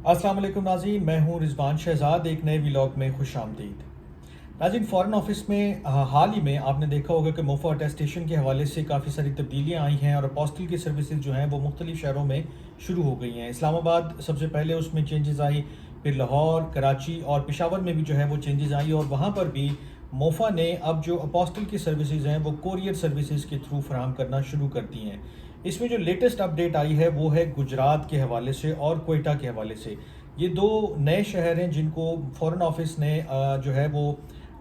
अस्सलाम वालेकुम नाज़रीन, मैं हूं रिजवान शहजाद। एक नए व्लॉग में खुश आमदीद। नाज़रीन, फ़ॉरेन ऑफिस में हाल ही में आपने देखा होगा कि मोफा अटेस्टेशन के हवाले से काफ़ी सारी तब्दीलियां आई हैं और अपोस्टल की सर्विसेज जो हैं वो मुख्तलिफ शहरों में शुरू हो गई हैं। इस्लामाबाद सबसे पहले उसमें चेंजेस आई, फिर लाहौर, कराची और पेशावर में भी जो है वो चेंजेस आई और वहाँ पर भी मोफा ने अब जो अपोस्टल की सर्विसेज हैं वो कोरियर सर्विसेज के थ्रू फराहम करना शुरू कर दी हैं। इसमें जो लेटेस्ट अपडेट आई है वो है गुजरात के हवाले से और कोयटा के हवाले से। ये दो नए शहर हैं जिनको फ़ॉरेन ऑफिस ने जो है वो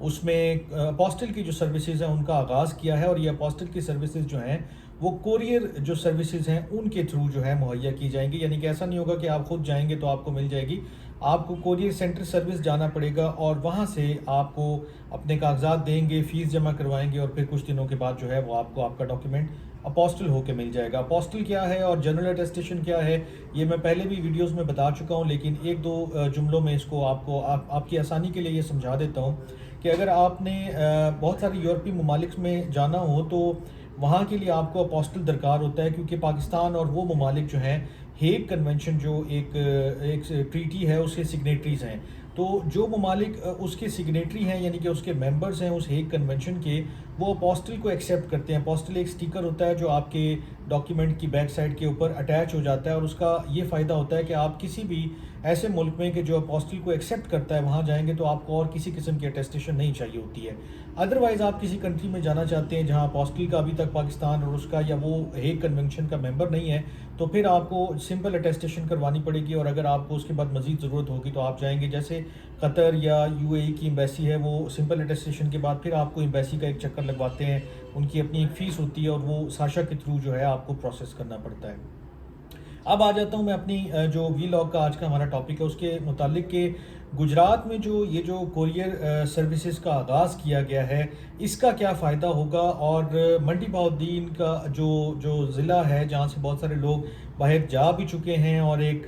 उसमें अपोस्टल की जो सर्विसेज हैं उनका आगाज़ किया है और ये अपोस्टल की सर्विसेज जो हैं वो कोरियर जो सर्विसेज हैं उनके थ्रू जो है मुहैया की जाएंगी। यानी कि ऐसा नहीं होगा कि आप खुद जाएंगे तो आपको मिल जाएगी, आपको कोरियर सेंटर सर्विस जाना पड़ेगा और वहाँ से आपको अपने कागजात देंगे, फ़ीस जमा करवाएंगे और फिर कुछ दिनों के बाद जो है वो आपको आपका डॉक्यूमेंट अपोस्टल होके मिल जाएगा। अपोस्टल क्या है और जनरल अटेस्टेशन क्या है ये मैं पहले भी वीडियोस में बता चुका हूँ, लेकिन एक दो जुमलों में इसको आपकी आसानी के लिए ये समझा देता हूँ कि अगर आपने बहुत सारे यूरोपीय ममालिक में जाना हो तो वहाँ के लिए आपको अपोस्टल दरकार होता है, क्योंकि पाकिस्तान और वो ममालिक जो हैं हेग कन्वेंशन जो एक ट्रीटी है उसके सिग्नेटरीज हैं। तो जो ममालिक उसके सिग्नेटरी हैं यानी कि उसके मेंबर्स हैं उस हेग कन्वेंशन के, वो अपोस्टल को एक्सेप्ट करते हैं। अपोस्टल एक स्टिकर होता है जो आपके डॉक्यूमेंट की बैक साइड के ऊपर अटैच हो जाता है और उसका ये फ़ायदा होता है कि आप किसी भी ऐसे मुल्क में कि जो अपोस्टल को एक्सेप्ट करता है वहाँ जाएंगे तो आपको और किसी किस्म की अटेस्टेशन नहीं चाहिए होती है। अदरवाइज़ आप किसी कंट्री में जाना चाहते हैं जहाँ अपोस्टल का अभी तक पाकिस्तान और उसका या वो हेग कन्वेंशन का मेंबर नहीं है तो फिर आपको सिंपल अटेस्टेशन करवानी पड़ेगी और अगर आपको उसके बाद मज़ीद ज़रूरत होगी तो आप जाएंगे। जैसे कतर या यूएई की एम्बेसी है, वो सिंपल अटेस्टेशन के बाद फिर आपको एम्बेसी का एक चक्कर लगवाते हैं, उनकी अपनी एक फ़ीस होती है और वो साशा के थ्रू जो है आपको प्रोसेस करना पड़ता है। अब आ जाता हूँ मैं अपनी जो वीलॉग का आज का हमारा टॉपिक है उसके मुतालिक कि गुजरात में जो कोरियर सर्विसेज का आगाज़ किया गया है इसका क्या फ़ायदा होगा और मंडी बहाउद्दीन का जो जो ज़िला है जहाँ से बहुत सारे लोग बाहर जा भी चुके हैं और एक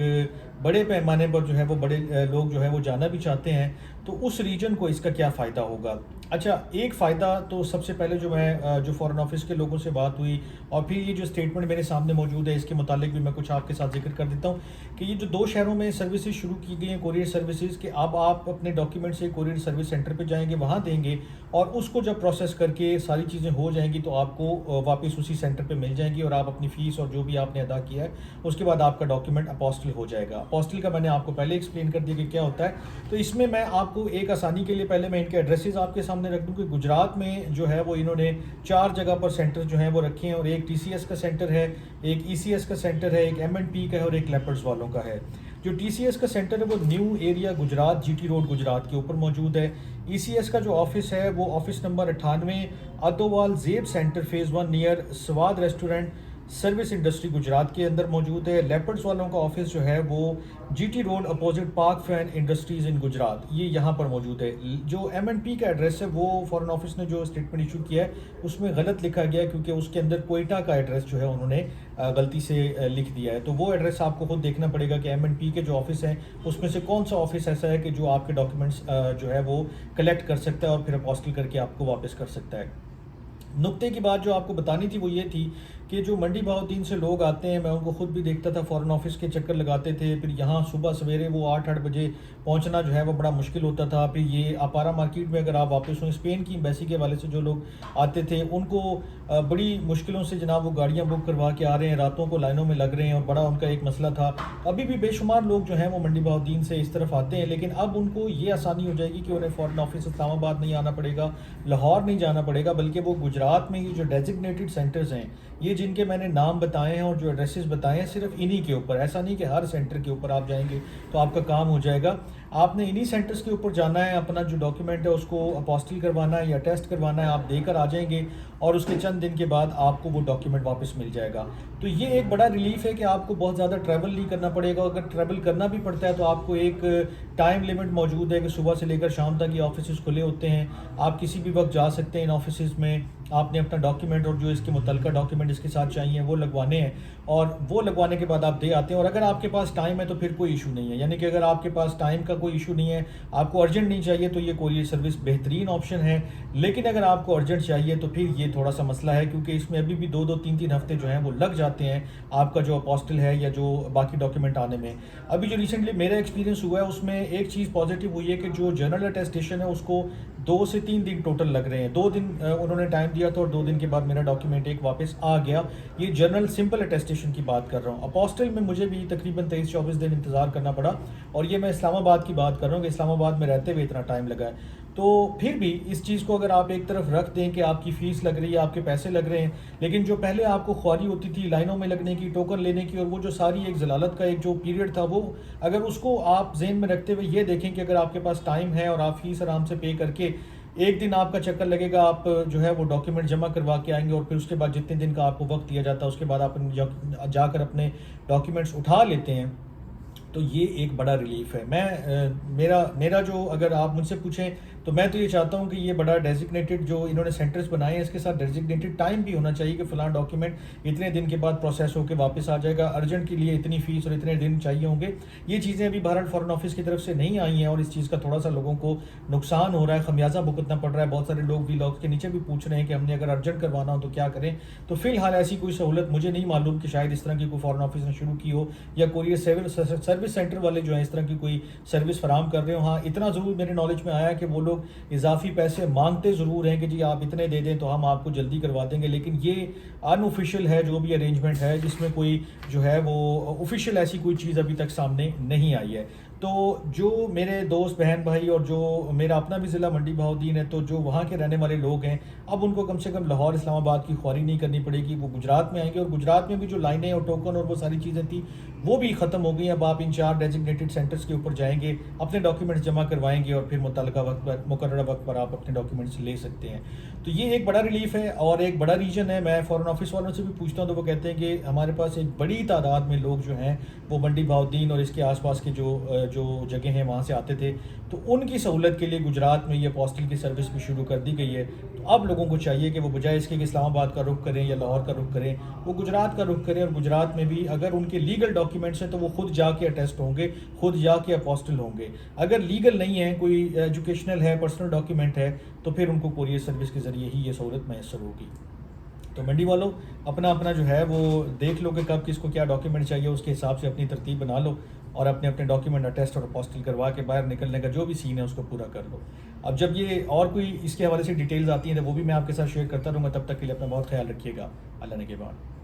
बड़े पैमाने पर जो है वो बड़े लोग जो है वो जाना भी चाहते हैं, तो उस रीजन को इसका क्या फ़ायदा होगा। अच्छा, एक फ़ायदा तो सबसे पहले जो मैं जो फ़ॉरेन ऑफिस के लोगों से बात हुई और फिर ये जो स्टेटमेंट मेरे सामने मौजूद है इसके मुतालिक भी मैं कुछ आपके साथ जिक्र कर देता हूँ कि ये जो दो शहरों में सर्विसेज शुरू की गई हैं कोरियर सर्विसेज के, अब आप अपने डॉक्यूमेंट से कोरियर सर्विस सेंटर पे जाएंगे, वहाँ देंगे और उसको जब प्रोसेस करके सारी चीज़ें हो जाएंगी तो आपको वापस उसी सेंटर पे मिल जाएंगी और आप अपनी फ़ीस और जो भी आपने अदा किया है उसके बाद आपका डॉक्यूमेंट अपोस्टल हो जाएगा। अपोस्टल का मैंने आपको पहले एक्सप्लेन कर दिया कि क्या होता है। तो इसमें मैं आपको एक आसानी के लिए पहले मैं इनके एड्रेसेस आपके सामने रख दूँ कि गुजरात में जो है वो इन्होंने 4 जगह पर सेंटर जो हैं वो रखे हैं और एक टीसीएस का सेंटर है, एक ईसीएस का सेंटर है, एक एमएनपी का है और एक लेपर्ड्स वालों का है। जो टीसीएस का सेंटर है वो new area Gujarat GT road Gujarat के ऊपर मौजूद है। ईसीएस का जो ऑफिस है वो ऑफिस नंबर 98 अदोवाल जेब सेंटर फेज़ 1 नियर स्वाद रेस्टोरेंट सर्विस इंडस्ट्री गुजरात के अंदर मौजूद है। लेपर्ड्स वालों का ऑफिस जो है वो GT road opposite park fan industries in Gujarat, ये यहाँ पर मौजूद है। जो एमएनपी का एड्रेस है वो फॉरेन ऑफिस ने जो स्टेटमेंट इशू किया है उसमें गलत लिखा गया है क्योंकि उसके अंदर कोयटा का एड्रेस जो है उन्होंने गलती से लिख दिया है। तो वो एड्रेस आपको खुद देखना पड़ेगा कि एमएनपी के जो ऑफिस हैं उसमें से कौन सा ऑफिस ऐसा है कि जो आपके डॉक्यूमेंट्स जो है वो कलेक्ट कर सकता है और फिर अपोस्टल करके आपको वापस कर सकता है। नुक्ते की बात जो आपको बतानी थी वो ये थी कि जो मंडी बहाउद्दीन से लोग आते हैं, मैं उनको खुद भी देखता था, फ़ॉरेन ऑफिस के चक्कर लगाते थे, फिर यहाँ सुबह सवेरे वो 8-8 बजे पहुँचना जो है वो बड़ा मुश्किल होता था। फिर ये अपारा मार्केट में अगर आप वापस हों, स्पेन की एम्बेसी के वाले से जो लोग आते थे उनको बड़ी मुश्किलों से जनाब वो गाड़ियाँ बुक करवा के आ रहे हैं, रातों को लाइनों में लग रहे हैं और बड़ा उनका एक मसला था। अभी भी बेशुमार लोग जो हैं वो मंडी बहाउद्दीन से इस तरफ आते हैं, लेकिन अब उनको ये आसानी हो जाएगी कि उन्हें फ़ॉरेन ऑफिस इस्लामाबाद नहीं आना पड़ेगा, लाहौर नहीं जाना पड़ेगा, बल्कि वो गुजरात में ये जो डेजिग्नेटेड सेंटर्स हैं, ये जिनके मैंने नाम बताए हैं और जो एड्रेसेस बताए हैं, सिर्फ इन्हीं के ऊपर, ऐसा नहीं कि हर सेंटर के ऊपर आप जाएंगे तो आपका काम हो जाएगा। आपने इन्हीं सेंटर्स के ऊपर जाना है, अपना जो डॉक्यूमेंट है उसको अपोस्टल करवाना है या टेस्ट करवाना है, आप देकर आ जाएंगे और उसके चंद दिन के बाद आपको वो डॉक्यूमेंट वापस मिल जाएगा। तो ये एक बड़ा रिलीफ है कि आपको बहुत ज़्यादा ट्रैवल नहीं करना पड़ेगा। अगर ट्रैवल करना भी पड़ता है तो आपको एक टाइम लिमिट मौजूद है कि सुबह से लेकर शाम तक ये ऑफिस खुले होते हैं, आप किसी भी वक्त जा सकते हैं इन ऑफिस में آپ نے اپنا ڈاکیومنٹ اور جو اس کے متعلقہ ڈاکیومنٹ اس کے ساتھ چاہیے وہ لگوانے ہیں، اور وہ لگوانے کے بعد آپ دے آتے ہیں. اور اگر آپ کے پاس ٹائم ہے تو پھر کوئی ایشو نہیں ہے، یعنی کہ اگر آپ کے پاس ٹائم کا کوئی ایشو نہیں ہے، آپ کو ارجنٹ نہیں چاہیے تو یہ کوریئر سروس بہترین آپشن ہے. لیکن اگر آپ کو ارجنٹ چاہیے تو پھر یہ تھوڑا سا مسئلہ ہے، کیونکہ اس میں ابھی بھی 2-2 3-3 ہفتے جو ہیں وہ لگ جاتے ہیں آپ کا جو اپوسٹل ہے یا جو باقی ڈاکیومنٹ آنے میں. ابھی جو ریسنٹلی میرا ایکسپیرینس ہوا ہے اس میں ایک چیز پازیٹیو ہوئی ہے کہ جو جنرل اٹیسٹیشن ہے اس کو 2 سے 3 دن ٹوٹل لگ رہے ہیں. 2 دن انہوں نے ٹائم دیا تھا اور 2 دن کے بعد میرا ڈاکیومنٹ ایک واپس آ گیا. یہ جنرل سمپل اٹیسٹیشن کی بات کر رہا ہوں. اپوسٹل میں مجھے بھی تقریباً 23-24 دن انتظار کرنا پڑا، اور یہ میں اسلام آباد کی بات کر رہا ہوں کہ اسلام آباد میں رہتے ہوئے اتنا ٹائم لگا ہے. تو پھر بھی اس چیز کو اگر آپ ایک طرف رکھ دیں کہ آپ کی فیس لگ رہی ہے، آپ کے پیسے لگ رہے ہیں، لیکن جو پہلے آپ کو خواری ہوتی تھی لائنوں میں لگنے کی، ٹوکن لینے کی، اور وہ جو ساری ایک ضلالت کا ایک جو پیریڈ تھا، وہ اگر اس کو آپ ذہن میں رکھتے ہوئے یہ دیکھیں کہ اگر آپ کے پاس ٹائم ہے اور آپ فیس آرام سے پے کر کے ایک دن آپ کا چکر لگے گا، آپ جو ہے وہ ڈاکیومنٹ جمع کروا کے آئیں گے، اور پھر اس کے بعد جتنے دن کا آپ کو وقت دیا جاتا ہے اس کے بعد آپ جا کر اپنے ڈاکیومنٹس اٹھا لیتے ہیں، تو یہ ایک بڑا ریلیف ہے. میرا جو اگر آپ مجھ سے پوچھیں تو میں تو یہ چاہتا ہوں کہ یہ بڑا ڈیزگنیٹڈ جو انہوں نے سینٹرز بنائے ہیں اس کے ساتھ ڈیزگنیٹڈ ٹائم بھی ہونا چاہیے کہ فلاں ڈاکیومنٹ اتنے دن کے بعد پروسیس ہو کے واپس آ جائے گا، ارجنٹ کے لیے اتنی فیس اور اتنے دن چاہیے ہوں گے. یہ چیزیں ابھی بہرحال فارن آفس کی طرف سے نہیں آئی ہیں، اور اس چیز کا تھوڑا سا لوگوں کو نقصان ہو رہا ہے، خمیازہ بھگتنا پڑ رہا ہے. بہت سارے لوگ وی لاگ کے نیچے بھی پوچھ رہے ہیں کہ ہم نے اگر ارجنٹ کروانا ہو تو کیا کریں. تو فی الحال ایسی کوئی سہولت مجھے نہیں معلوم کہ شاید اس طرح کی کوئی فارن آفس نے شروع کی ہو، یا کوریئر سروس سینٹر والے جو ہیں اس طرح کی کوئی سروس فراہم کر رہے ہوں. ہاں اتنا ضرور میرے نالج میں آیا کہ وہ لوگ اضافی پیسے مانگتے ضرور ہیں کہ جی آپ اتنے دے دیں تو ہم آپ کو جلدی کروا دیں گے، لیکن یہ ان آفیشیل ہے جو بھی ارینجمنٹ ہے، جس میں کوئی جو ہے وہ آفیشیل ایسی کوئی چیز ابھی تک سامنے نہیں آئی ہے. تو جو میرے دوست بہن بھائی اور جو میرا اپنا بھی ضلع منڈی بہاؤدین ہے، تو جو وہاں کے رہنے والے لوگ ہیں اب ان کو کم سے کم لاہور اسلام آباد کی خواری نہیں کرنی پڑے گی. وہ گجرات میں آئیں گے، اور گجرات میں بھی جو لائنیں اور ٹوکن اور وہ ساری چیزیں تھیں وہ بھی ختم ہو گئی. اب آپ ان 4 ڈیزگنیٹڈ سینٹرز کے اوپر جائیں گے، اپنے ڈاکیومنٹس جمع کروائیں گے، اور پھر متعلقہ وقت پر مقررہ وقت پر آپ اپنے ڈاکیومنٹس لے سکتے ہیں. تو یہ ایک بڑا ریلیف ہے اور ایک بڑا ریجن ہے. میں فارن آفس والوں سے بھی پوچھتا ہوں تو وہ کہتے ہیں کہ ہمارے پاس ایک بڑی تعداد میں لوگ جو ہیں وہ منڈی بہاؤدین اور اس کے آس پاس کے جو جگہ ہیں وہاں سے آتے تھے، تو ان کی سہولت کے لیے گجرات میں یہ پوسٹل کی سروس بھی شروع کر دی گئی ہے. تو اب لوگوں کو چاہیے کہ وہ بجائے اس کے کہ اسلام آباد کا رخ کریں یا لاہور کا رخ کریں، وہ گجرات کا رخ کریں، اور گجرات میں بھی اگر ان کے لیگل ڈاکیومنٹس ہیں تو وہ خود جا کے اٹیسٹ ہوں گے، خود جا کے اپوسٹل ہوں گے. اگر لیگل نہیں ہے، کوئی ایجوکیشنل ہے، پرسنل ڈاکیومنٹ ہے، تو پھر ان کو کوریئر سروس کے ذریعے ہی یہ سہولت میسر ہوگی. تو منڈی والوں اپنا جو ہے وہ دیکھ لو کہ کب کس کو کیا ڈاکیومنٹ چاہیے، اس کے حساب سے اپنی ترتیب بنا لو، اور اپنے ڈاکیومنٹ اٹیسٹ اور اپوسٹل کروا کے باہر نکلنے کا جو بھی سین ہے اس کو پورا کر لو. اب جب یہ اور کوئی اس کے حوالے سے ڈیٹیلز آتی ہیں تو وہ بھی میں آپ کے ساتھ شیئر کرتا رہوں گا. تب تک کے لیے اپنا بہت خیال رکھیے گا. اللہ نگہبان.